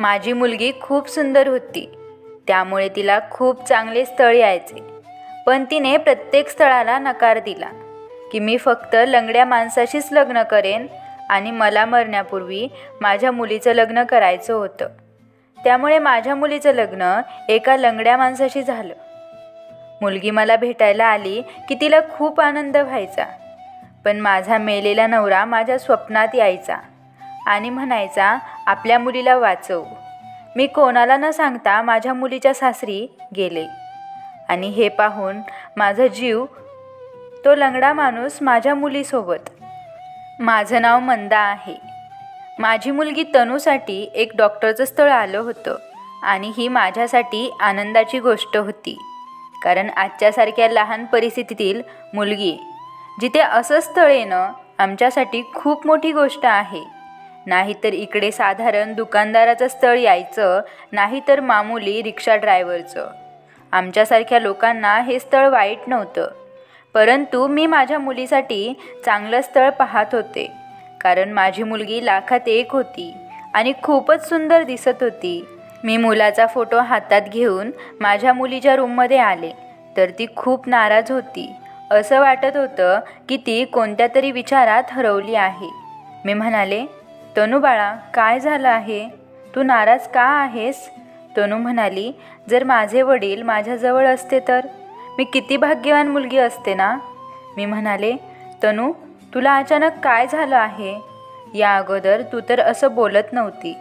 माझी मुलगी खूप सुंदर होती, त्यामुळे तिला खूप चांगले स्थळ यायचे. पण तिने प्रत्येक स्थळाला नकार दिला की मी फक्त लंगड्या माणसाशीच लग्न करेन आणि मला मरण्यापूर्वी माझ्या मुलीचं लग्न करायचं होतं. त्यामुळे माझ्या मुलीचं लग्न एका लंगड्या माणसाशी झालं. मुलगी मला भेटायला आली की तिला खूप आनंद व्हायचा. पण माझा मेलेला नवरा माझ्या स्वप्नात यायचा आणि म्हणायचा, आपल्या मुलीला वाचव. मी कोणाला न सांगता माझ्या मुलीच्या सासरी गेले आणि हे पाहून माझा जीव, तो लंगडा माणूस माझ्या मुलीसोबत. माझं नाव मंदा आहे. माझी मुलगी तनूसाठी एक डॉक्टरचं स्थळ आलं होतं आणि ही माझ्यासाठी आनंदाची गोष्ट होती. कारण आजच्यासारख्या लहान परिस्थितीतील मुलगी जिथे असं स्थळ येणं आमच्यासाठी खूप मोठी गोष्ट आहे. नाहीतर इकडे साधारण दुकानदाराचं स्थळ यायचं, नाहीतर मामूली रिक्षा ड्रायव्हरचं. आमच्यासारख्या लोकांना हे स्थळ वाईट नव्हतं. परंतु मी माझ्या मुलीसाठी चांगलं स्थळ पाहत होते. कारण माझी मुलगी लाखात एक होती आणि खूपच सुंदर दिसत होती. मी मुलाचा फोटो हातात घेऊन माझ्या मुलीच्या रूममध्ये आले तर ती खूप नाराज होती. असं वाटत होतं की ती कोणत्या तरी विचारात हरवली आहे. मी म्हणाले, तनू बाळा, काय झालं आहे? तू नाराज का आहेस? तनू म्हणाली, जर माझे वडील माझ्याजवळ असते तर मी किती भाग्यवान मुलगी असते ना. मी म्हणाले, तनू, तुला अचानक काय झालं आहे? या अगोदर तू तर असं बोलत नव्हती.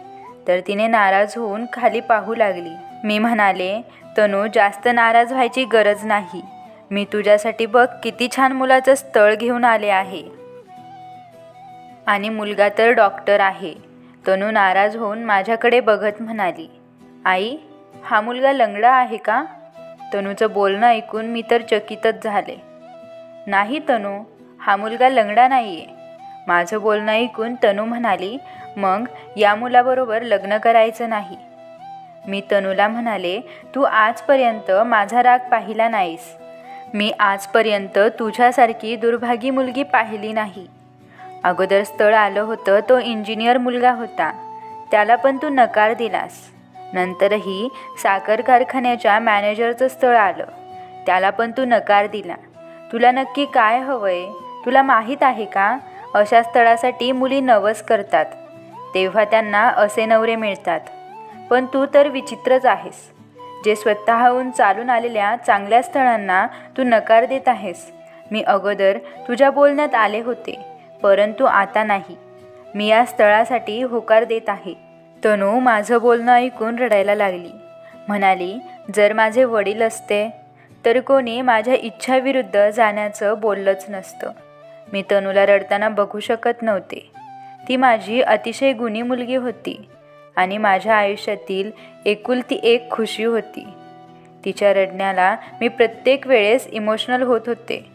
तर तिने नाराज होऊन खाली पाहू लागली. मी म्हणाले, तनू, जास्त नाराज व्हायची गरज नाही. मी तुझ्यासाठी बघ किती छान मुलाचं स्थळ घेऊन आले आहे आणि मुलगा तर डॉक्टर आहे. तनू नाराज होऊन माझ्याकडे बघत म्हणाली, आई, हा मुलगा लंगडा आहे का? तनूचं बोलणं ऐकून मी तर चकितच झाले. नाही तनू, हा मुलगा लंगडा नाही आहे. माझं बोलणं ऐकून तनू म्हणाली, मग या मुलाबरोबर लग्न करायचं नाही. मी तनूला म्हणाले, तू आजपर्यंत माझा राग पाहिला नाहीस. मी आजपर्यंत तुझ्यासारखी दुर्भागी मुलगी पाहिली नाही. अगोदर स्थळ आलं होतं, तो इंजिनियर मुलगा होता. त्याला पण तू नकार दिलास. नंतरही साखर कारखान्याच्या मॅनेजरचं स्थळ आलं, त्याला पण तू नकार दिला. तुला नक्की काय हवंय? तुला माहीत आहे का, अशा स्थळासाठी मुली नवस करतात, तेव्हा त्यांना असे नवरे मिळतात. पण तू तर विचित्रच आहेस. जे स्वतःहून चालून आलेल्या चांगल्या स्थळांना तू नकार देत आहेस. मी अगोदर तुझ्या बोलण्यात आले होते, परंतु आता नाही. मी या स्थळासाठी होकार देत आहे. तनू माझं बोलणं ऐकून रडायला लागली. म्हणाली, जर माझे वडील असते तर कोणी माझ्या इच्छाविरुद्ध जाण्याचं बोललंच नसतं. मी तनूला रडताना बघू शकत नव्हते. ती माझी अतिशय गुणी मुलगी होती आणि माझ्या आयुष्यातील एकुलती एक खुशी होती. तिच्या रडण्याला मी प्रत्येक वेळेस इमोशनल होत होते.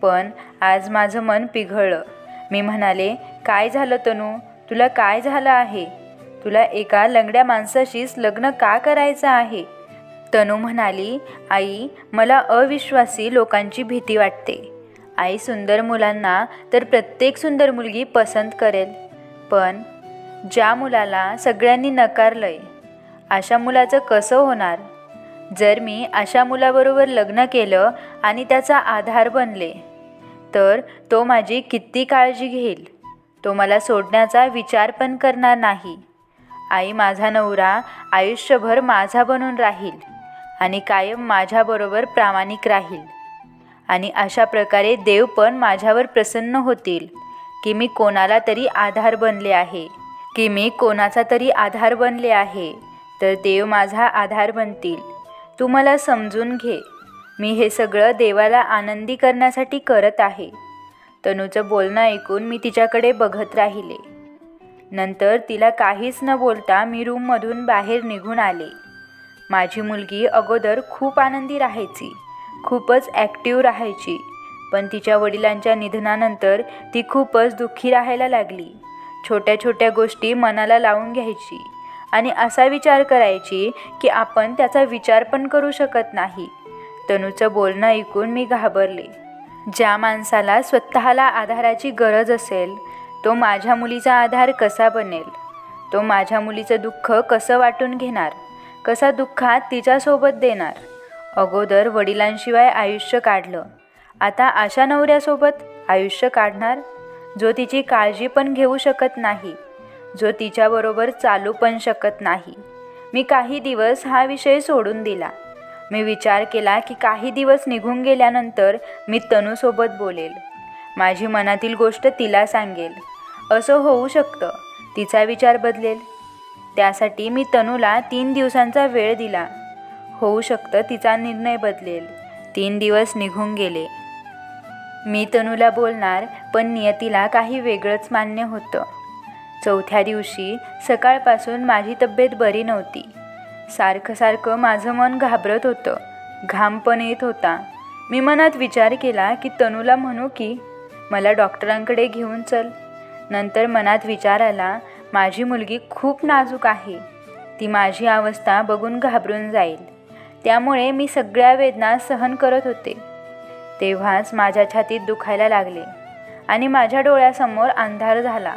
पण आज माझं मन पिघळलं. मी म्हणाले, काय झालं तनू? तुला काय झालं आहे? तुला एका लंगड्या माणसाशीच लग्न का करायचं आहे? तनू म्हणाली, आई, मला अविश्वासी लोकांची भीती वाटते. आई सुंदर मुलांना तर प्रत्येक सुंदर मुलगी पसंत करेल, पण ज्या मुलाला सगळ्यांनी नकारलंय, अशा मुलाचं कसं होणार? जर मी अशा मुलाबरोबर लग्न केलं आणि त्याचा आधार बनले तर तो माझी किती काळजी घेईल. तो मला सोडण्याचा विचार पण करणार नाही. आई, माझा नवरा आयुष्यभर माझा बनून राहील आणि कायम माझ्याबरोबर प्रामाणिक राहील. आणि अशा प्रकारे देव पण माझ्यावर प्रसन्न होतील की मी कोणाला तरी आधार बनले आहे, तर देव माझा आधार बनतील. तू मला समजून घे. मी हे सगळं देवाला आनंदी करण्यासाठी करत आहे. तनूचं बोलणं ऐकून मी तिच्याकडे बघत राहिले. नंतर तिला काहीच न बोलता मी रूममधून बाहेर निघून आले. माझी मुलगी अगोदर खूप आनंदी राहायची, खूपच ॲक्टिव्ह राहायची. पण तिच्या वडिलांच्या निधनानंतर ती खूपच दुःखी राहायला लागली. छोट्या छोट्या गोष्टी मनाला लावून घ्यायची आणि असा विचार करायची की आपण त्याचा विचार पण करू शकत नाही. तनूचं बोलणं ऐकून मी घाबरले. ज्या माणसाला स्वतःला आधाराची गरज असेल तो माझ्या मुलीचा आधार कसा बनेल? तो माझ्या मुलीचं दुःख कसं वाटून घेणार, कसा दुःखात तिच्यासोबत देणार. अगोदर वडिलांशिवाय आयुष्य काढलं, आता अशा नवऱ्यासोबत आयुष्य काढणार जो तिची काळजी पण घेऊ शकत नाही, जो तिच्याबरोबर चालू पण शकत नाही. मी काही दिवस हा विषय सोडून दिला. मी विचार केला की काही दिवस निघून गेल्यानंतर मी तनूसोबत बोलेल, माझी मनातील गोष्ट तिला सांगेल. असं होऊ शकतं तिचा विचार बदलेल. त्यासाठी मी तनूला 3 दिवसांचा वेळ दिला. होऊ शकतं तिचा निर्णय बदलेल. 3 दिवस निघून गेले. मी तनूला बोलणार, पण नियतीला काही वेगळंच मान्य होतं. 4थ्या दिवशी सकाळपासून माझी तब्येत बरी नव्हती. सारखं माझं मन घाबरत होतं, घाम पण येत होता. मी मनात विचार केला की तनूला म्हणू की मला डॉक्टरांकडे घेऊन चल. नंतर मनात विचार आला, माझी मुलगी खूप नाजूक आहे, ती माझी अवस्था बघून घाबरून जाईल. त्यामुळे मी सगळ्या वेदना सहन करत होते. तेव्हाच माझ्या छातीत दुखायला लागले आणि माझ्या डोळ्यासमोर अंधार झाला.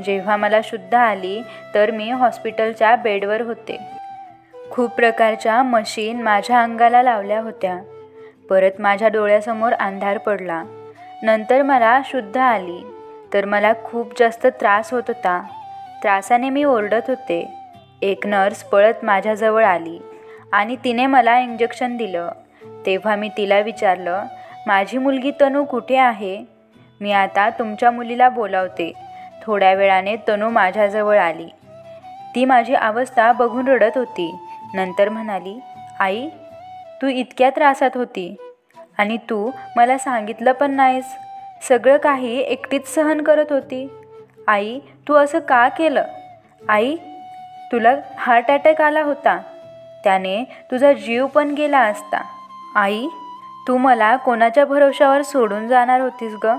जेव्हा मला शुद्ध आली तर मी हॉस्पिटलच्या बेडवर होते. खूप प्रकारच्या मशीन माझ्या अंगाला लावल्या होत्या. परत माझ्या डोळ्यासमोर अंधार पडला. नंतर मला शुद्ध आली तर मला खूप जास्त त्रास होत होता. त्रासाने मी ओरडत होते. एक नर्स पळत माझ्याजवळ आली आणि तिने मला इंजेक्शन दिलं. तेव्हा मी तिला विचारलं, माझी मुलगी तनू कुठे आहे? मी आता तुमच्या मुलीला बोलावते. थोड्या वेळाने तनू माझ्याजवळ आली. ती माझी अवस्था बघून रडत होती. नंतर म्हणाली, आई, तू इतक्या त्रासात होती आणि तू मला सांगितलं पण नाहीस. सगळं काही एकटीच सहन करत होती. आई, तू असं का केलं? आई, तुला हार्ट अटॅक आला होता, त्याने तुझा जीव पण गेला असता. आई, तू मला कोणाच्या भरोशावर सोडून जाणार होतीस गं?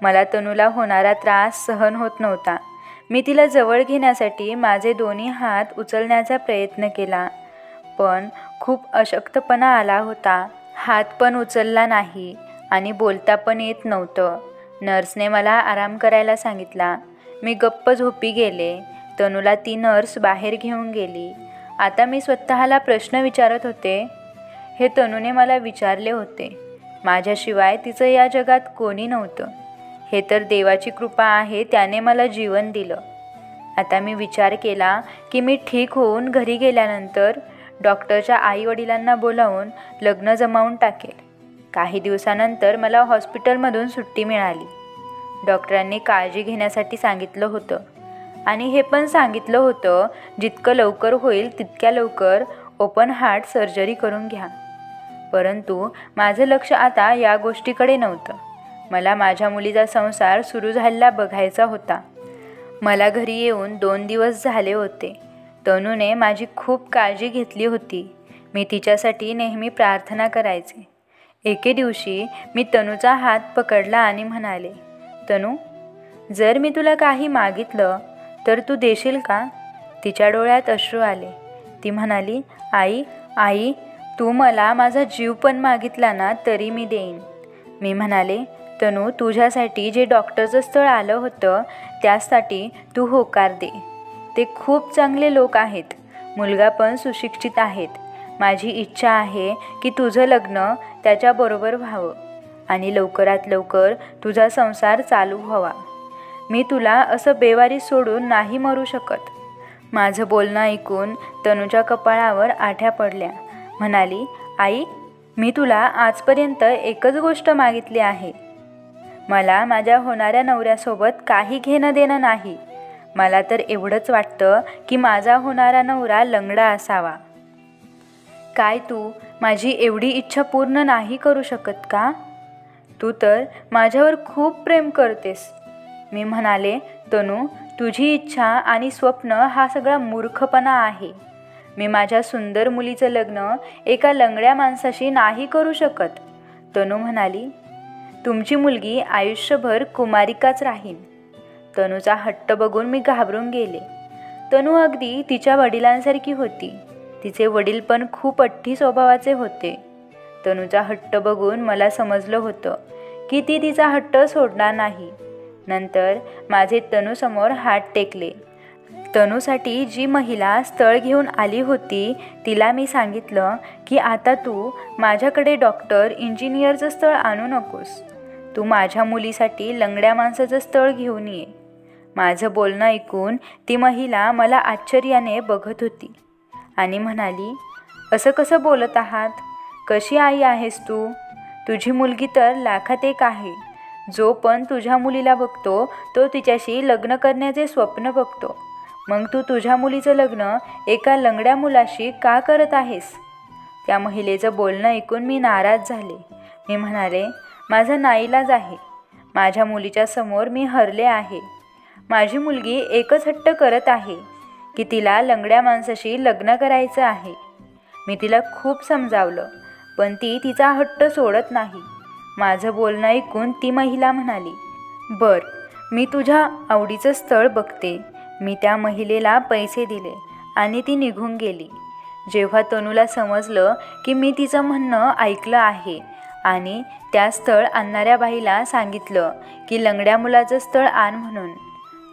मला तनूला होणारा त्रास सहन होत नव्हता. मी तिला जवळ घेण्यासाठी माझे दोन्ही हात उचलण्याचा प्रयत्न केला, पण खूप अशक्तपणा आला होता. हात पण उचलला नाही आणि बोलता पण येत नव्हतं. नर्सने मला आराम करायला सांगितला. मी गप्प झोपी गेले. तनूला ती नर्स बाहेर घेऊन गेली. आता मी स्वतःला प्रश्न विचारत होते. हे तनूने मला विचारले होते. माझ्याशिवाय तिचं या जगात कोणी नव्हतं. हे तर देवाची कृपा आहे, त्याने मला जीवन दिलं. आता मी विचार केला की मी ठीक होऊन घरी गेल्यानंतर डॉक्टरच्या आईवडिलांना बोलावून लग्न जमावून टाकेल. काही दिवसानंतर मला हॉस्पिटलमधून सुट्टी मिळाली. डॉक्टरांनी काळजी घेण्यासाठी सांगितलं होतं आणि हे पण सांगितलं होतं, जितकं लवकर होईल तितक्या लवकर ओपन हार्ट सर्जरी करून घ्या. परंतु माझं लक्ष आता या गोष्टीकडे नव्हतं. मला माझ्या मुलीचा संसार सुरू झालेला बघायचा होता. मला घरी येऊन 2 दिवस झाले होते. तनूने माझी खूप काळजी घेतली होती. मी तिच्यासाठी नेहमी प्रार्थना करायचे. एके दिवशी मी तनूचा हात पकडला आणि म्हणाले, तनू, जर मी तुला काही मागितलं तर तू देशील का? तिच्या डोळ्यात अश्रू आले. ती म्हणाली, आई, तू मला माझा जीव पण मागितला ना तरी मी देईन. मी म्हणाले, तनू, तुझ्यासाठी जे डॉक्टरचं स्थळ आलं होतं त्यासाठी तू होकार दे. ते खूप चांगले लोक आहेत, मुलगा पण सुशिक्षित आहेत. माझी इच्छा आहे की तुझं लग्न त्याच्याबरोबर व्हावं आणि लवकरात लवकर तुझा संसार चालू व्हावा. मी तुला असं बेवारी सोडून नाही मरू शकत. माझं बोलणं ऐकून तनूच्या कपाळावर आठ्या पडल्या. म्हणाली, आई, मी तुला आजपर्यंत एकच गोष्ट मागितली आहे. मला माझ्या होणाऱ्या नवऱ्यासोबत काही घेणं देणं नाही. मला तर एवढंच वाटतं की माझा होणारा नवरा लंगडा असावा. काय तू माझी एवढी इच्छा पूर्ण नाही करू शकत का? तू तर माझ्यावर खूप प्रेम करतेस. मी म्हणाले, तनू, तुझी इच्छा आणि स्वप्न हा सगळा मूर्खपणा आहे. मी माझ्या सुंदर मुलीचं लग्न एका लंगड्या माणसाशी नाही करू शकत. तनू म्हणाली, तुमची मुलगी आयुष्यभर कुमारिकाच राहील. तनूचा हट्ट बघून मी घाबरून गेले. तनू अगदी तिच्या वडिलांसारखी होती. तिचे वडील पण खूप अट्टी स्वभावाचे होते. तनूचा हट्ट बघून मला समजलं होतं की ती तिचा हट्ट सोडणार नाही. नंतर माझे तनूसमोर हात टेकले. तनूसाठी जी महिला स्थळ घेऊन आली होती तिला मी सांगितलं की आता तू माझ्याकडे डॉक्टर इंजिनियरचं स्थळ आणू नकोस, तू माझ्या मुलीसाठी लंगड्या माणसाचं स्थळ घेऊन ये. माझं बोलणं ऐकून ती महिला मला आश्चर्याने बघत होती आणि म्हणाली, असं कसं बोलत आहात? कशी आई आहेस तू? तुझी मुलगी तर लाखात एक आहे. जो पण तुझ्या मुलीला बघतो तो तिच्याशी लग्न करण्याचे स्वप्न बघतो. मग तू तुझ्या मुलीचं लग्न एका लंगड्या मुलाशी का करत आहेस? त्या महिलेचं बोलणं ऐकून मी नाराज झाले. मी म्हणाले, माझा नाईलाज आहे. माझ्या मुलीच्या समोर मी हरले आहे. माझी मुलगी एकच हट्ट करत आहे की तिला लंगड्या माणसाशी लग्न करायचं आहे. मी तिला खूप समजावलं पण ती तिचा हट्ट सोडत नाही. माझं बोलणं ऐकून ती महिला म्हणाली, मी तुझ्या आवडीचं स्थळ बघते. मी त्या महिलेला पैसे दिले आणि ती निघून गेली. जेव्हा तनूला समजलं की मी तिचं म्हणणं ऐकलं आहे आणि त्या स्थळ आणणाऱ्या बाईला सांगितलं की लंगड्या मुलाचं स्थळ आण म्हणून,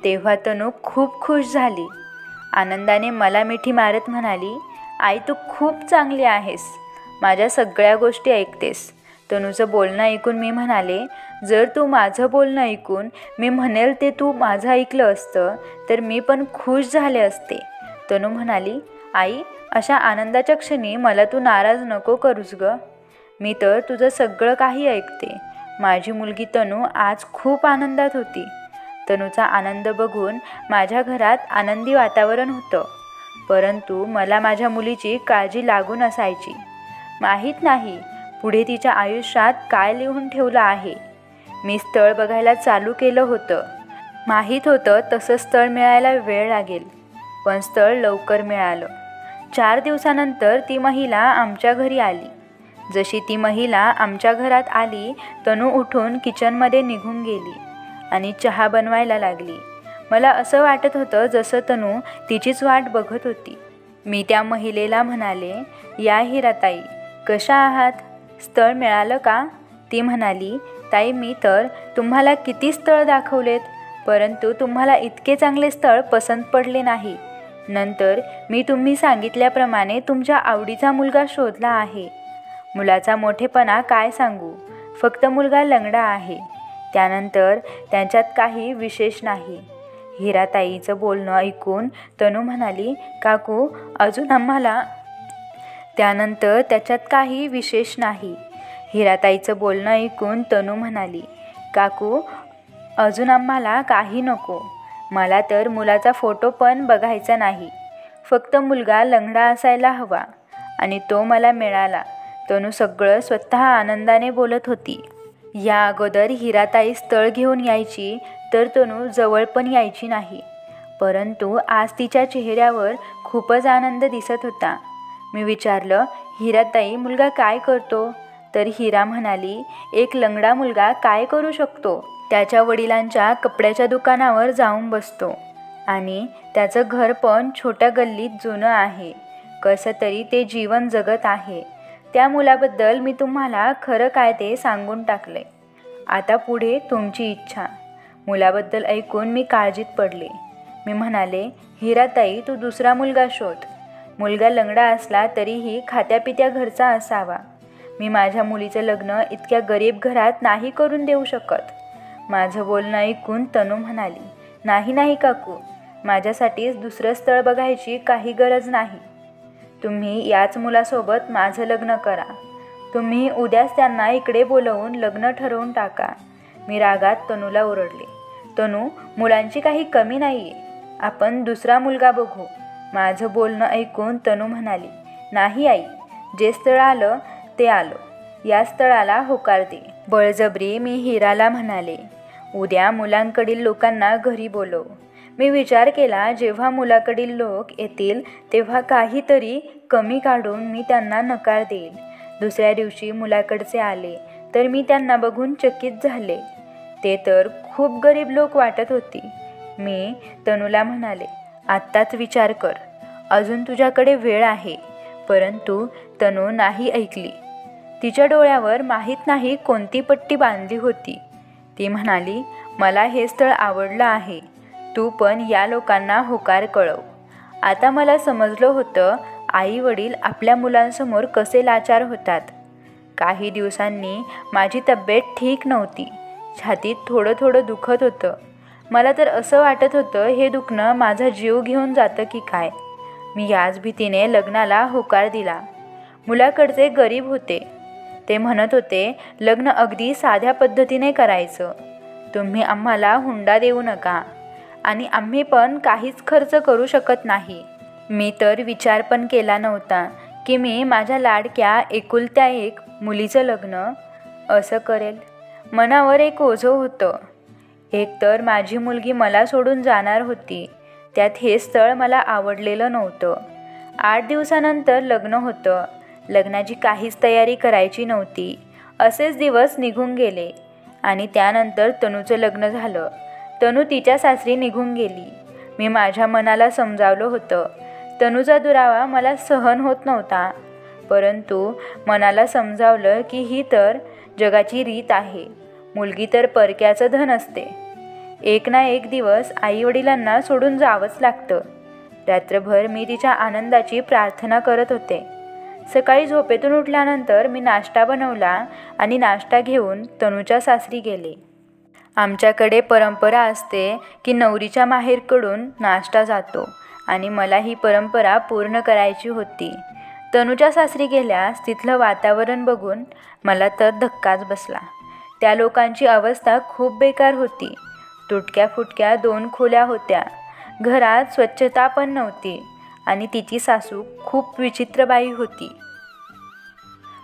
तेव्हा तनू खूप खुश झाली. आनंदाने मला मिठी मारत म्हणाली, आई तू खूप चांगली आहेस, माझ्या सगळ्या गोष्टी ऐकतेस. तनूचं बोलणं ऐकून मी म्हणाले, जर तू माझं बोलणं ऐकून मी म्हणेल ते तू माझं ऐकलं असतं तर मी पण खुश झाले असते. तनू म्हणाली, आई अशा आनंदाच्या क्षणी मला तू नाराज नको करूस ग. मी तर तुझं सगळं काही ऐकते. माझी मुलगी तनू आज खूप आनंदात होती. तनूचा आनंद बघून माझ्या घरात आनंदी वातावरण होतं. परंतु मला माझ्या मुलीची काळजी लागून असायची. माहीत नाही पुढे तिच्या आयुष्यात काय लिहून ठेवलं आहे. मी स्थळ बघायला चालू केलं होतं. माहीत होतं तसं स्थळ मिळायला वेळ लागेल, पण स्थळ लवकर मिळालं. 4 दिवसानंतर ती महिला आमच्या घरी आली. जशी ती महिला आमच्या घरात आली, तनू उठून किचनमध्ये निघून गेली आणि चहा बनवायला लागली. मला असं वाटत होतं जसं तनू तिचीच वाट बघत होती. मी त्या महिलेला म्हणाले, या हिराताई, कशा आहात? स्थळ मिळालं का? ती म्हणाली, ताई मी तर तुम्हाला किती स्थळ दाखवलेत, परंतु तुम्हाला इतके चांगले स्थळ पसंत पडले नाही. नंतर मी तुम्ही सांगितल्याप्रमाणे तुमच्या आवडीचा मुलगा शोधला आहे. मुलाचा मोठेपणा काय सांगू, फक्त मुलगा लंगडा आहे. त्यानंतर त्यांच्यात काही विशेष नाही. हिराताईचं बोलणं ऐकून तनू म्हणाली, काकू अजून आम्हाला. त्यानंतर त्याच्यात काही विशेष नाही. हिराताईचं बोलणं ऐकून तनू म्हणाली, काकू अजून आम्हाला काही नको. मला तर मुलाचा फोटो पण बघायचा नाही. फक्त मुलगा लंगडा असायला हवा आणि तो मला मिळाला. तनू सगळं स्वतः आनंदाने बोलत होती. या अगोदर हिराताई स्थळ घेऊन यायची तर तनू जवळ पण यायची नाही. परंतु आज तिच्या चेहऱ्यावर खूपच आनंद दिसत होता. मी विचारलं, हिराताई मुलगा काय करतो? तर हिरा म्हणाली, एक लंगडा मुलगा काय करू शकतो? त्याच्या वडिलांच्या कपड्याच्या दुकानावर जाऊन बसतो आणि त्याचं घर पण छोट्या गल्लीत जुनं आहे. कसं तरी ते जीवन जगत आहे. त्या मुलाबद्दल मी तुम्हाला खरं काय ते सांगून टाकले. आता पुढे तुमची इच्छा. मुलाबद्दल ऐकून मी काळजीत पडले. मी म्हणाले, हिराताई तू दुसरा मुलगा शोध. मुलगा लंगडा असला तरीही खात्यापित्या घरचा असावा. मी माझ्या मुलीचं लग्न इतक्या गरीब घरात नाही करून देऊ शकत. माझं बोलणं ऐकून तनू म्हणाली, नाही काकू, माझ्यासाठीच दुसरं स्थळ बघायची काही गरज नाही. तुम्ही याच मुलासोबत माझं लग्न करा. तुम्ही उद्याच त्यांना इकडे बोलवून लग्न ठरवून टाका. मी रागात तनूला ओरडले. तनू मुलांची काही कमी नाही आहे. आपण दुसरा मुलगा बघू. माझं बोलणं ऐकून तनू म्हणाली, नाही आई, जे स्थळ आलं ते आलं. या स्थळाला होकार दे. बळजबरी मी हिराला म्हणाले, उद्या मुलांकडील लोकांना घरी बोलव. मी विचार केला, जेव्हा मुलाकडील लोक येतील तेव्हा काहीतरी कमी काढून मी त्यांना नकार देईल. दुसऱ्या दिवशी मुलाकडचे आले तर मी त्यांना बघून चकित झाले. ते तर खूप गरीब लोक वाटत होती. मी तनूला म्हणाले, आत्ताच विचार कर, अजून तुझ्याकडे वेळ आहे. परंतु तनू नाही ऐकली. तिच्या डोळ्यावर माहीत नाही कोणती पट्टी बांधली होती. ती म्हणाली, मला हे स्थळ आवडलं आहे. तू पण या लोकांना होकार कळव. आता मला समजलं होतं आई वडील आपल्या मुलांसमोर कसे लाचार होतात. काही दिवसांनी माझी तब्येत ठीक नव्हती. छातीत थोडं थोडं दुखत होतं. मला तर असं वाटत होतं हे दुखणं माझा जीव घेऊन जातं की काय. मी याच भीतीने लग्नाला होकार दिला. मुलाकडचे गरीब होते. ते म्हणत होते लग्न अगदी साध्या पद्धतीने करायचं. तुम्ही आम्हाला हुंडा देऊ नका आणि आम्ही पण काहीच खर्च करू शकत नाही. मी तर विचार पण केला नव्हता की मी माझ्या लाडक्या एकुलत्या एक मुलीचं लग्न असं करेल. मनावर एक ओझं होतं. एकतर माझी मुलगी मला सोडून जाणार होती. त्यात हे स्थळ मला आवडलेलं नव्हतं. 8 दिवसानंतर लग्न होतं. लग्नाची काहीच तयारी करायची नव्हती. असेच दिवस निघून गेले आणि त्यानंतर तनूचं लग्न झालं. तनू तिच्या सासरी निघून गेली. मी माझ्या मनाला समजावलं होतं. तनूचा दुरावा मला सहन होत नव्हता. परंतु मनाला समजावलं की ही तर जगाची रीत आहे. मुलगी तर परक्याचं धन असते. एक ना एक दिवस आईवडिलांना सोडून जावंच लागतं. रात्रभर मी तिच्या आनंदाची प्रार्थना करत होते. सकाळी झोपेतून उठल्यानंतर मी नाश्ता बनवला आणि नाश्ता घेऊन तनूच्या सासरी गेले. आमच्याकडे परंपरा असते की नवरीच्या माहेरकडून नाश्ता जातो आणि मला ही परंपरा पूर्ण करायची होती. तनूच्या सासरी गेल्यास तिथलं वातावरण बघून मला तर धक्काच बसला. त्या लोकांची अवस्था खूप बेकार होती. तुटक्या फुटक्या 2 खोल्या होत्या. घरात स्वच्छता पण नव्हती आणि तिची सासू खूप विचित्र बाई होती.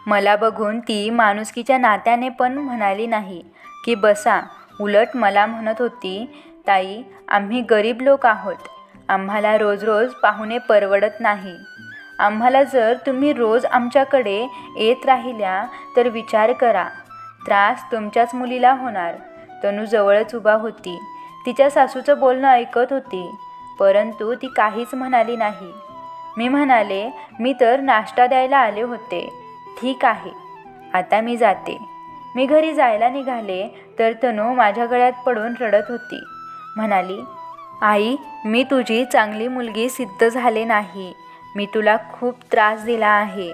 मला बघून ती माणुसकीच्या नात्याने पण म्हणाली नाही की बसा. उलट मला म्हणत होती, ताई आम्ही गरीब लोक आहोत. आम्हाला रोज रोज पाहुणे परवडत नाही. आम्हाला जर तुम्ही रोज आमच्याकडे येत राहिल्या तर विचार करा, त्रास तुमच्याच मुलीला होणार. तनू जवळच उभा होती. तिच्या सासूचं बोलणं ऐकत होती. परंतु ती काहीच म्हणाली नाही. मी म्हणाले, मी तर नाश्ता द्यायला आले होते. ठीक आहे, आता मी जाते. मी घरी जायला निघाले तर तनू माझ्या गळ्यात पडून रडत होती. म्हणाली, आई मी तुझी चांगली मुलगी सिद्ध झाले नाही. मी तुला खूप त्रास दिला आहे.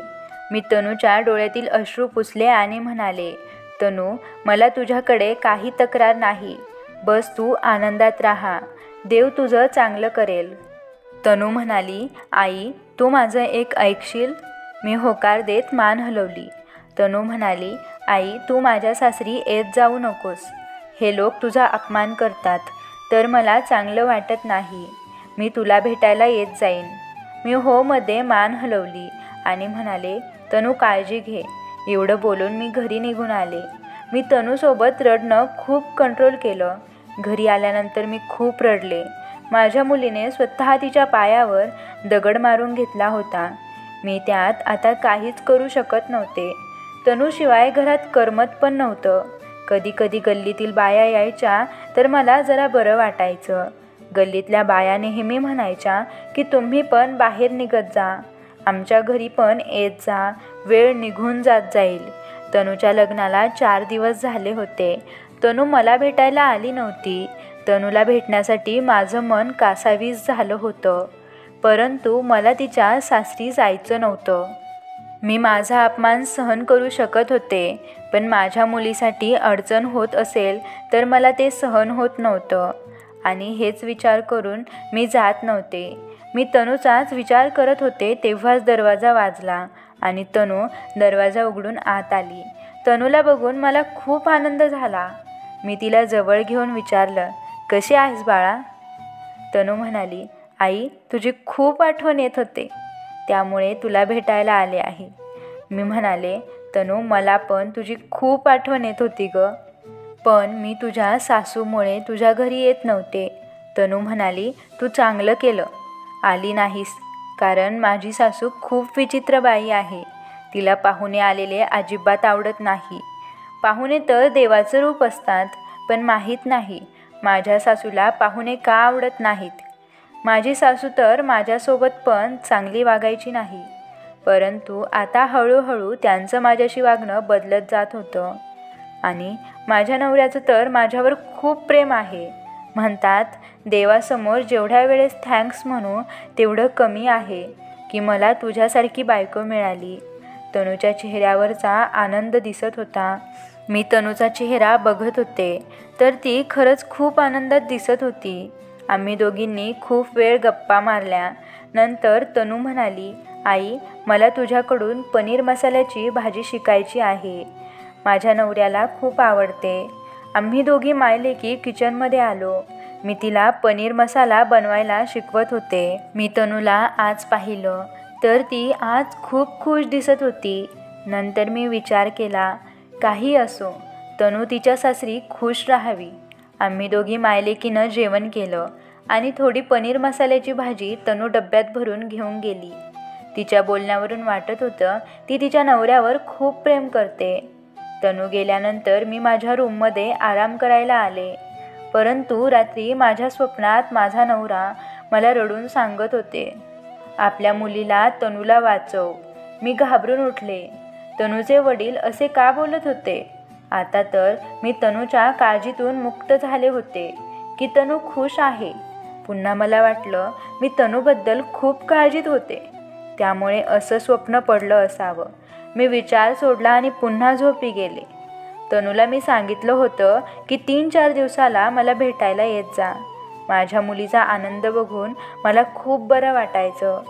मी तनूच्या डोळ्यातील अश्रू पुसले आणि म्हणाले, तनू मला तुझ्याकडे काही तक्रार नाही. बस तू आनंदात राहा. देव तुझं चांगलं करेल. तनू म्हणाली, आई तू माझं एक ऐकशील. मी होकार देत मान हलवली. तनू म्हणाली, आई तू माझ्या सासरी येत जाऊ नकोस. हे लोक तुझा अपमान करतात तर मला चांगलं वाटत नाही. मी तुला भेटायला येत जाईन. मी हो मध्ये मान हलवली आणि म्हणाले, तनू काळजी घे. एवढं बोलून मी घरी निघून आले. मी तनूसोबत रडणं खूप कंट्रोल केलं. घरी आल्यानंतर मी खूप रडले. माझ्या मुलीने स्वतः तिच्या पायावर दगड मारून घेतला होता. मी त्यात आता काहीच करू शकत नव्हते. तनूशिवाय घरात करमत पण नव्हतं. कधी कधी गल्लीतील बाया यायच्या तर मला जरा बरं वाटायचं. गल्लीतल्या बाया नेहमी म्हणायच्या की तुम्ही पण बाहेर निघत जा. आमच्या घरी पण येत जा. वेळ निघून जात जाईल. तनूच्या लग्नाला 4 दिवस झाले होते. तनू मला भेटायला आली नव्हती. तनूला भेटण्यासाठी माझं मन कासावीस झालं होतं. परंतु मला तिच्या सासरी जायचं नव्हतं. मी माझा अपमान सहन करू शकत होते. पण माझ्या मुलीसाठी अडचण होत असेल तर मला ते सहन होत नव्हतं आणि हेच विचार करून मी जात नव्हते. मी तनूचाच विचार करत होते तेव्हाच दरवाजा वाजला आणि तनू दरवाजा उघडून आत आली. तनूला बघून मला खूप आनंद झाला. मी तिला जवळ घेऊन विचारलं, कशी आहेस बाळा? तनू म्हणाली, आई तुझी खूप आठवण येत होते त्यामुळे तुला भेटायला आले आहे. मी म्हणाले, तनू मला पण तुझी खूप आठवण येत होती ग. पण मी तुझ्या सासूमुळे तुझ्या घरी येत नव्हते. तनू म्हणाली, तू चांगलं केलं आली नाहीस. कारण माझी सासू खूप विचित्र बाई आहे. तिला पाहुणे आलेले अजिबात आवडत नाही. पाहुणे तर देवाचं रूप असतात. पण माहीत नाही माझ्या सासूला पाहुणे का आवडत नाहीत. माझी सासू तर माझ्यासोबत पण चांगली वागायची नाही. परंतु आता हळूहळू त्यांचं माझ्याशी वागणं बदलत जात होतं. आणि माझ्या नवऱ्याचं तर माझ्यावर खूप प्रेम आहे. म्हणतात, देवासमोर जेवढ्या वेळेस थँक्स म्हणू तेवढं कमी आहे की मला तुझ्यासारखी बायको मिळाली. तनूच्या चेहऱ्यावरचा आनंद दिसत होता. मी तनूचा चेहरा बघत होते तर ती खरंच खूप आनंदात दिसत होती. आम्ही दोघींनी खूप वेळ गप्पा मारल्या. नंतर तनू म्हणाली, आई, मला तुझ्याकडून पनीर मसाल्याची भाजी शिकायची आहे. माझ्या नवऱ्याला खूप आवडते. आम्ही दोघी मायलेकी किचनमध्ये आलो. मी तिला पनीर मसाला बनवायला शिकवत होते. मी तनूला आज पाहिलं तर ती आज खूप खुश दिसत होती. नंतर मी विचार केला, काही असो, तनू तिच्या सासरी खुश राहावी. आम्ही दोघी मायलेकीनं जेवण केलं आणि थोडी पनीर मसाल्याची भाजी तनू डब्यात भरून घेऊन गेली. तिच्या बोलण्यावरून वाटत होतं ती तिच्या नवऱ्यावर खूप प्रेम करते. तनू गेल्यानंतर मी माझ्या रूममध्ये आराम करायला आले. परंतु रात्री माझ्या स्वप्नात माझा नवरा मला रडून सांगत होते, आपल्या मुलीला तनूला वाचव. मी घाबरून उठले. तनूचे वडील असे का बोलत होते? आता तर मी तनूच्या काळजीतून मुक्त झाले होते की तनू खुश आहे. पुन्हा मला वाटलं मी तनूबद्दल खूप काळजीत होते, त्यामुळे असं स्वप्न पडलं असावं. मी विचार सोडला आणि पुन्हा झोपी गेले. तनूला मी सांगितलं होतं की 3-4 दिवसाला मला भेटायला येत जा. माझ्या मुलीचा आनंद बघून मला खूप बरं वाटायचं.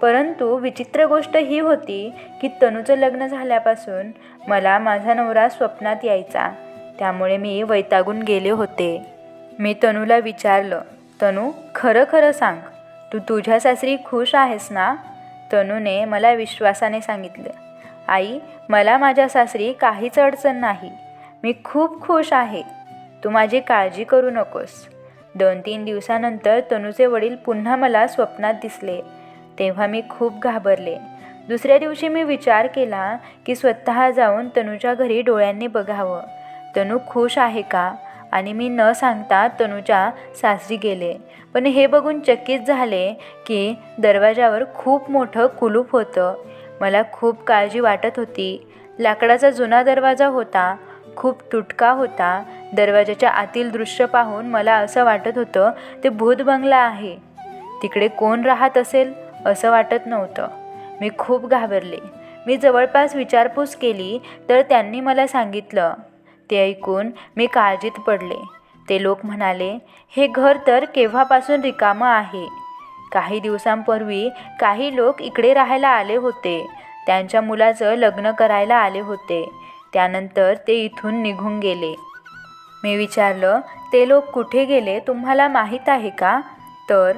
परंतु विचित्र गोष्ट ही होती की तनूचं लग्न झाल्यापासून मला माझा नवरा स्वप्नात यायचा, त्यामुळे मी वैतागून गेले होते. मी तनूला विचारलं, तनू, खरं खरं सांग, तू तुझ्या सासरी खुश आहेस ना? तनूने मला विश्वासाने सांगितलं, आई, मला माझ्या सासरी काहीच अडचण नाही. मी खूप खुश आहे. तू माझी काळजी करू नकोस. 2-3 दिवसानंतर तनूचे वडील पुन्हा मला स्वप्नात दिसले. तेव्हा मी खूप घाबरले. दुसऱ्या दिवशी मी विचार केला की स्वतः जाऊन तनूच्या घरी डोळ्यांनी बघावं, तनू खुश आहे का? आणि मी न सांगता तनूच्या सासरी गेले. पण हे बघून चकित झाले की दरवाजावर खूप मोठं कुलूप होतं. मला खूप काळजी वाटत होती. लाकडाचा जुना दरवाजा होता, खूप तुटका होता. दरवाजाच्या आतील दृश्य पाहून मला असं वाटत होतं ते भूत बंगला आहे. तिकडे कोण राहत असेल असं वाटत नव्हतं. मी खूप घाबरले. मी जवळपास विचारपूस केली तर त्यांनी मला सांगितलं. ते ऐकून मी काळजीत पडले. ते लोक म्हणाले, हे घर तर केव्हापासून रिकामं आहे. काही दिवसांपूर्वी काही लोक इकडे राहायला आले होते. त्यांच्या मुलाचं लग्न करायला आले होते. त्यानंतर ते इथून निघून गेले. मी विचारलं, ते लोक कुठे गेले तुम्हाला माहीत आहे का? तर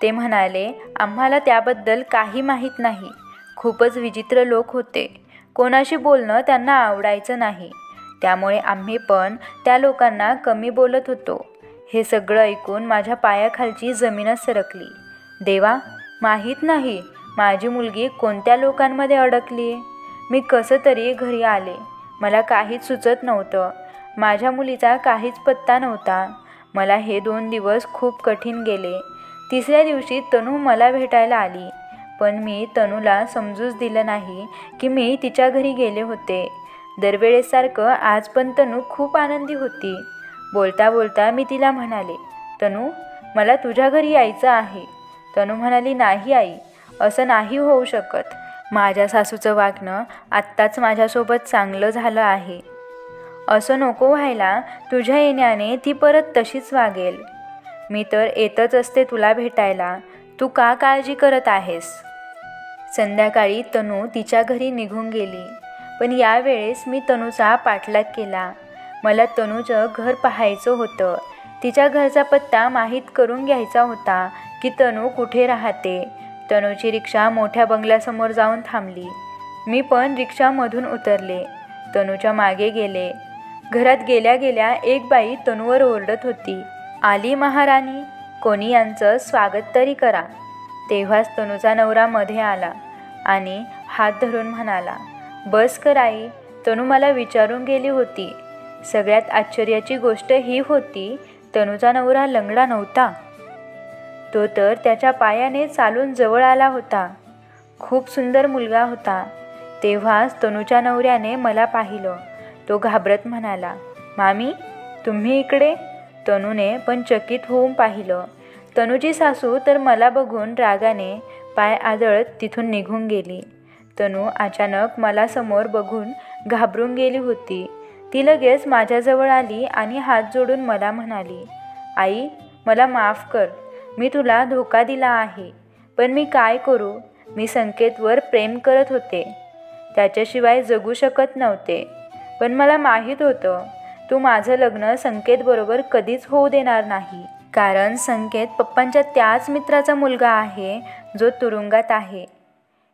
ते म्हणाले, आम्हाला त्याबद्दल काही माहीत नाही. खूपच विचित्र लोक होते. कोणाशी बोलणं त्यांना आवडायचं नाही. त्यामुळे आम्ही पण त्या लोकांना कमी बोलत होतो. हे सगळं ऐकून माझ्या पायाखालची जमीनच सरकली. देवा, माहीत नाही माझी मुलगी कोणत्या लोकांमध्ये अडकली. मी कसं तरी घरी आले. मला काहीच सुचत नव्हतं. माझ्या मुलीचा काहीच पत्ता नव्हता. मला हे 2 दिवस खूप कठीण गेले. तिसऱ्या दिवशी तनू मला भेटायला आली. पण मी तनूला समजूच दिलं नाही की मी तिच्या घरी गेले होते. दरवेळेसारखं आज पण तनू खूप आनंदी होती. बोलता बोलता मी तिला म्हणाले, तनू, मला तुझ्या घरी यायचं आहे. तनू म्हणाली, नाही आई, असं नाही होऊ शकत. माझ्या सासूचं वागणं आत्ताच माझ्यासोबत चांगलं झालं आहे. असं नको व्हायला. तुझ्या येण्याने ती परत तशीच वागेल. मी तर येतच असते तुला भेटायला. तू का काळजी करत आहेस? संध्याकाळी तनू तिच्या घरी निघून गेली. पण यावेळेस मी तनूचा पाठलाग केला. मला तनूचं घर पाहायचं होतं. तिच्या घरचा पत्ता माहीत करून घ्यायचा होता की तनू कुठे राहते. तनूची रिक्षा मोठ्या बंगल्यासमोर जाऊन थांबली. मी पण रिक्षामधून उतरले. तनूच्या मागे गेले. घरात गेल्या गेल्या एक बाई तनूवर ओरडत होती, आली महाराणी, कोणी यांचं स्वागत तरी करा. तेव्हाच तनूचा नवरा मध्ये आला आणि हात धरून म्हणाला, बस कर आई. तनू मला विचारून गेली होती. सगळ्यात आश्चर्याची गोष्ट ही होती, तनूचा नवरा लंगडा नव्हता. तो तर त्याच्या पायाने चालून जवळ आला होता. खूप सुंदर मुलगा होता. तेव्हाच तनूच्या नवऱ्याने मला पाहिलं. तो घाबरत म्हणाला, मामी, तुम्ही इकडे? तनूने पण चकित होऊन पाहिलं. तनूची सासू तर मला बघून रागाने पाय आदळत तिथून निघून गेली. तनू अचानक मला समोर बघून घाबरून गेली होती. ती लगेच माझ्याजवळ आली आणि हात जोडून मला म्हणाली, आई मला माफ कर, मी तुला धोका दिला आहे. पण मी काय करू, मी संकेतवर प्रेम करत होते, त्याच्याशिवाय जगू शकत नव्हते. पण मला माहीत होतं तू माझं लग्न संकेतबरोबर कधीच होऊ देणार नाही. कारण संकेत पप्पांच्या त्याच मित्राचा मुलगा आहे जो तुरुंगात आहे.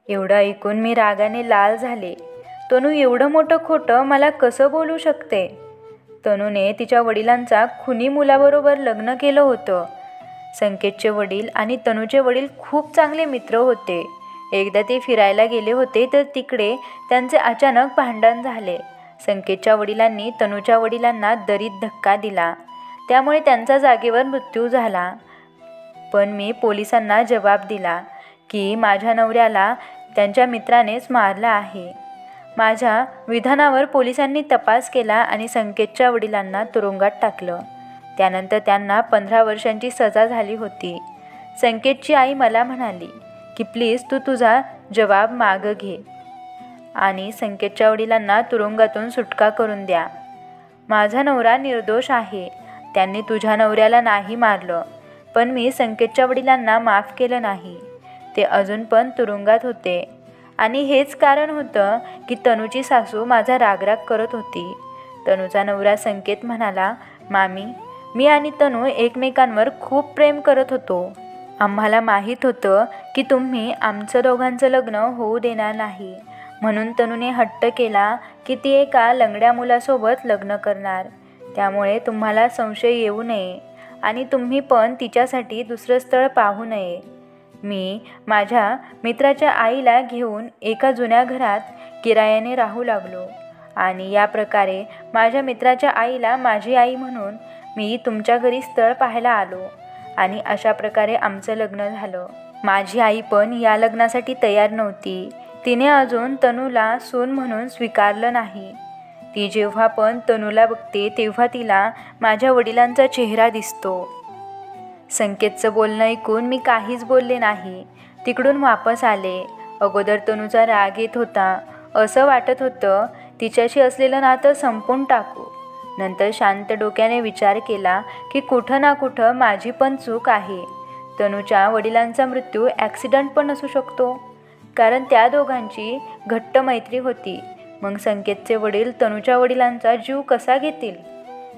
एवढं ऐकून मी रागाने लाल झाले. तनू एवढं मोठं खोटं मला कसं बोलू शकते? तनूने तिच्या वडिलांचा खुनी मुलाबरोबर लग्न केलं होतं. संकेतचे वडील आणि तनूचे वडील खूप चांगले मित्र होते. एकदा ते फिरायला गेले होते तर तिकडे त्यांचे अचानक भांडण झाले. संकेतच्या वडिलांनी तनूच्या वडिलांना दरीत धक्का दिला, त्यामुळे त्यांचा जागेवर मृत्यू झाला. पण मी पोलिसांना जबाब दिला की माझ्या नवऱ्याला त्यांच्या मित्रानेच मारलं आहे. माझ्या विधानावर पोलिसांनी तपास केला आणि संकेतच्या वडिलांना तुरुंगात टाकलं. त्यानंतर त्यांना 15 वर्षांची सजा झाली होती. संकेतची आई मला म्हणाली की प्लीज तू तुझा जबाब मागं घे आणि संकेतच्या वडिलांना तुरुंगातून सुटका करून द्या. माझा नवरा निर्दोष आहे, त्यांनी तुझ्या नवऱ्याला नाही मारलं. पण मी संकेतच्या वडिलांना माफ केलं नाही. ते अजून पण तुरुंगात होते आणि हेच कारण होतं की तनूची सासू माझा रागराग करत होती. तनूचा नवरा संकेत म्हणाला, मामी मी आणि तनू एकमेकांवर खूप प्रेम करत होतो. आम्हाला माहीत होतं की तुम्ही आमचं दोघांचं लग्न होऊ देणार नाही. म्हणून तनूने हट्ट केला की ती एका लंगड्या मुलासोबत लग्न करणार. त्यामुळे तुम्हाला संशय येऊ नये आणि तुम्ही पण तिच्यासाठी दुसरं स्थळ पाहू नये. मी माझ्या मित्राच्या आईला घेऊन एका जुन्या घरात किरायाने राहू लागलो आणि या प्रकारे माझ्या मित्राच्या आईला माझी आई म्हणून मी तुमच्या घरी स्थळ पाहायला आलो आणि अशा प्रकारे आमचं लग्न झालं. माझी आई पण या लग्नासाठी तयार नव्हती. तिने अजून तनूला सून म्हणून स्वीकारलं नाही. ती जेव्हा पण तनूला बघते तेव्हा तिला माझ्या वडिलांचा चेहरा दिसतो. संकेतचं बोलणं ऐकून मी काहीच बोलले नाही. तिकडून वापस आले. अगोदर तनूचा राग येत होता. असं वाटत होतं तिच्याशी असलेलं नातं संपून टाकू. नंतर शांत डोक्याने विचार केला की कुठं ना कुठं माझी पण चूक आहे. तनूच्या वडिलांचा मृत्यू ॲक्सिडंट पण असू शकतो, कारण त्या दोघांची घट्ट मैत्री होती. मग संकेतचे वडील तनूच्या वडिलांचा जीव कसा घेतील?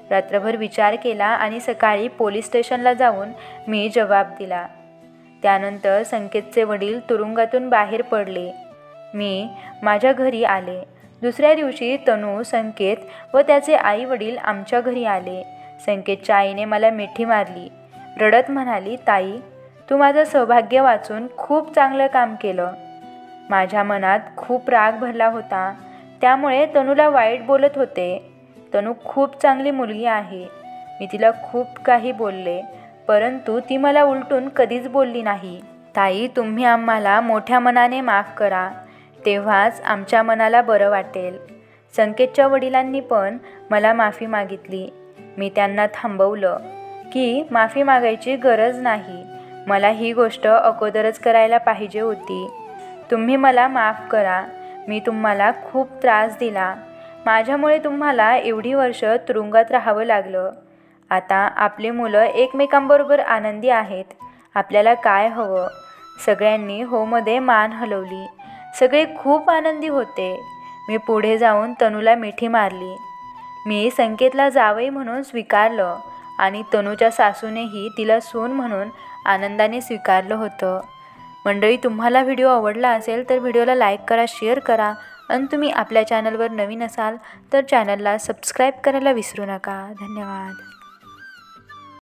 रात्रभर विचार केला आणि सकाळी पोलीस स्टेशनला जाऊन मी जबाब दिला. त्यानंतर संकेतचे वडील तुरुंगातून बाहेर पडले. मी माझ्या घरी आले. दुसऱ्या दिवशी तनू, संकेत व त्याचे आई वडील आमच्या घरी आले. संकेतच्या आईने मला मिठी मारली. रडत म्हणाली, ताई तू माझं सौभाग्य वाचून खूप चांगलं काम केलं. माझ्या मनात खूप राग भरला होता, त्यामुळे तनूला वाईट बोलत होते. तनू खूप चांगली मुलगी आहे. मी तिला खूप काही बोलले, परंतु ती मला उलटून कधीच बोलली नाही. ताई तुम्ही आम्हाला मोठ्या मनाने माफ करा, तेव्हाच आमच्या मनाला बरं वाटेल. संकेतच्या वडिलांनी पण मला माफी मागितली. मी त्यांना थांबवलं की माफी मागायची गरज नाही. मला ही गोष्ट अगोदरच करायला पाहिजे होती. तुम्ही मला माफ करा. मी तुम्हाला खूप त्रास दिला. माझ्यामुळे तुम्हाला एवढी वर्ष तुरुंगात राहावं लागलं. आता आपली मुलं एकमेकांबरोबर आनंदी आहेत. आपल्याला काय हवं? सगळ्यांनी होमध्ये मान हलवली. सगळे खूप आनंदी होते. मी पुढे जाऊन तनूला मिठी मारली. मी संकेतला जावई म्हणून स्वीकारलं आणि तनूच्या सासूनेही तिला सून म्हणून आनंदाने स्वीकारलं होतं. मंडळी, तुम्हाला व्हिडिओ आवडला असेल तर व्हिडिओला लाईक करा, शेअर करा आणि तुम्ही आपल्या चॅनलवर नवीन असाल तर चॅनलला सबस्क्राईब करायला विसरू नका. धन्यवाद.